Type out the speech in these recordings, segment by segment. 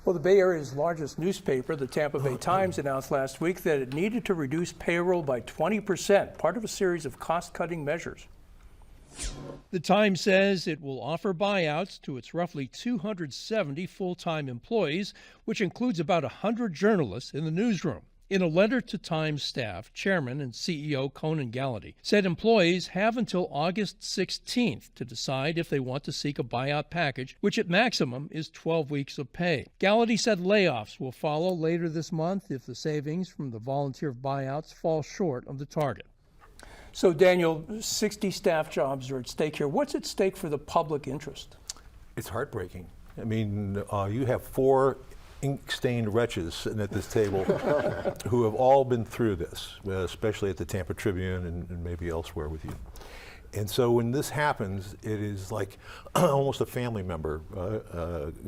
Well, the Bay Area's largest newspaper, the Tampa Bay Times, announced last week that it needed to reduce payroll by 20%, part of a series of cost-cutting measures. The Times says it will offer buyouts to its roughly 270 full-time employees, which includes about 100 journalists in the newsroom. In a letter to Times staff, Chairman and CEO Conan Gallady said employees have until August 16th to decide if they want to seek a buyout package, which at maximum is 12 weeks of pay. Gallady said layoffs will follow later this month if the savings from the volunteer buyouts fall short of the target. So, Daniel, 60 staff jobs are at stake here. What's at stake for the public interest? It's heartbreaking. I mean, you have 4 ink-stained wretches sitting at this table who have all been through this, especially at the Tampa Tribune and maybe elsewhere with you. And so when this happens, it is like almost a family member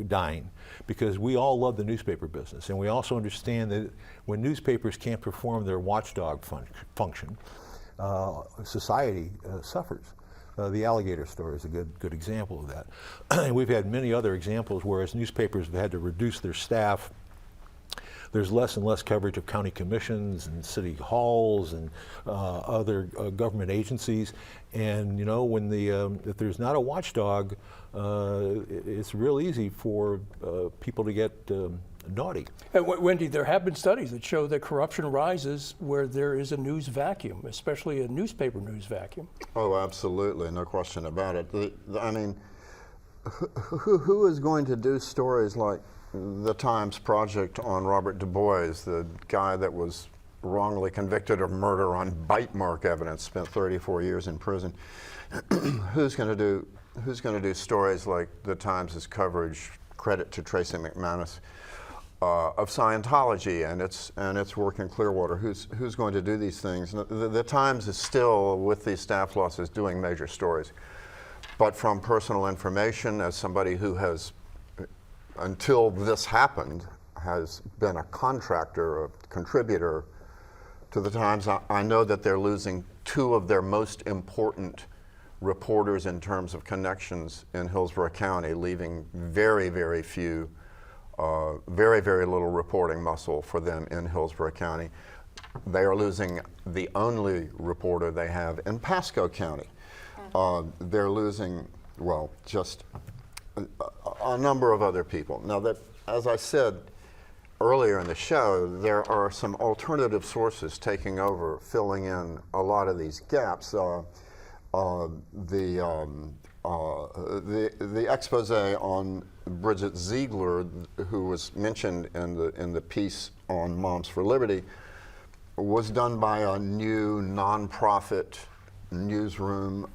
dying, because we all love the newspaper business, and we also understand that when newspapers can't perform their watchdog function, society suffers. The alligator story is a good example of that. And we've had many other examples where as newspapers have had to reduce their staff, there's less and less coverage of county commissions and city halls and other government agencies. And you know, when if there's not a watchdog, it's real easy for people to get naughty. And Wendy, there have been studies that show that corruption rises where there is a news vacuum, especially a newspaper news vacuum. Oh, absolutely, no question about it. I mean, who is going to do stories like the Times project on Robert Du Bois, the guy that was wrongly convicted of murder on bite mark evidence, spent 34 years in prison? Who's going to do stories like the Times' coverage, credit to Tracy McManus, of Scientology and its work in Clearwater? Who's going to do these things? The Times is still, with these staff losses, doing major stories. But from personal information, as somebody who has, until this happened, has been a contractor, a contributor to the Times, I know that they're losing 2 of their most important reporters in terms of connections in Hillsborough County, leaving very, very few, very, very little reporting muscle for them in Hillsborough County. They are losing the only reporter they have in Pasco County. They're losing, well, just a number of other people. Now, that, as I said earlier in the show, there are some alternative sources taking over, filling in a lot of these gaps. The expose on Bridget Ziegler, who was mentioned in the piece on Moms for Liberty, was done by a new nonprofit newsroom,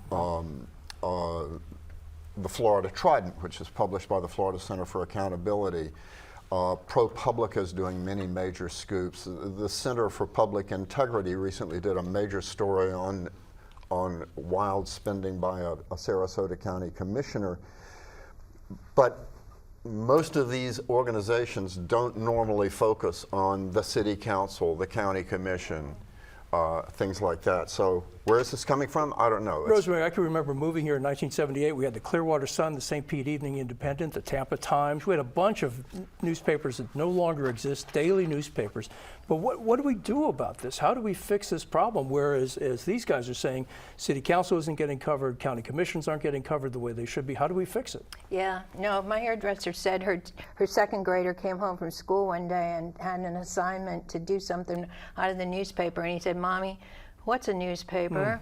the Florida Trident, which is published by the Florida Center for Accountability. ProPublica is doing many major scoops. The Center for Public Integrity recently did a major story on wild spending by a Sarasota County commissioner. But most of these organizations don't normally focus on the city council, the county commission, things like that. So where is this coming from? I don't know. Rosemary, I can remember moving here in 1978. We had the Clearwater Sun, the St. Pete Evening Independent, the Tampa Times. We had a bunch of newspapers that no longer exist, daily newspapers. But what do we do about this? How do we fix this problem? Whereas as these guys are saying, city council isn't getting covered, county commissions aren't getting covered the way they should be. How do we fix it? Yeah, no, my hairdresser said her second grader came home from school one day and had an assignment to do something out of the newspaper. And he said, "Mommy, what's a newspaper?"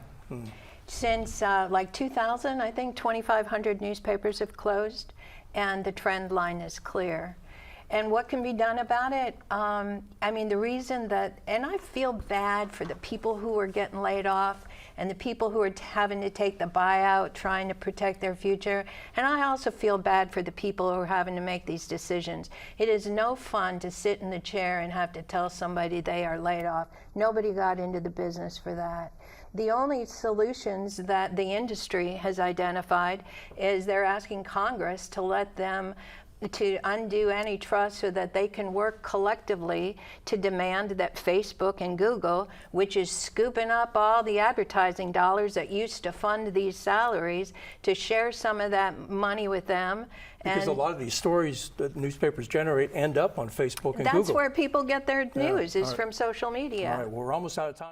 Since like 2000, I think 2,500 newspapers have closed, and the trend line is clear. And what can be done about it? I mean, the reason that, and I feel bad for the people who are getting laid off and the people who are having to take the buyout, trying to protect their future. And I also feel bad for the people who are having to make these decisions. It is no fun to sit in the chair and have to tell somebody they are laid off. Nobody got into the business for that. The only solutions that the industry has identified is they're asking Congress to let them to undo antitrust so that they can work collectively to demand that Facebook and Google, which is scooping up all the advertising dollars that used to fund these salaries, to share some of that money with them. Because a lot of these stories that newspapers generate end up on Facebook and That's Google. where people get their news, is all right. from social media. All right, well, we're almost out of time.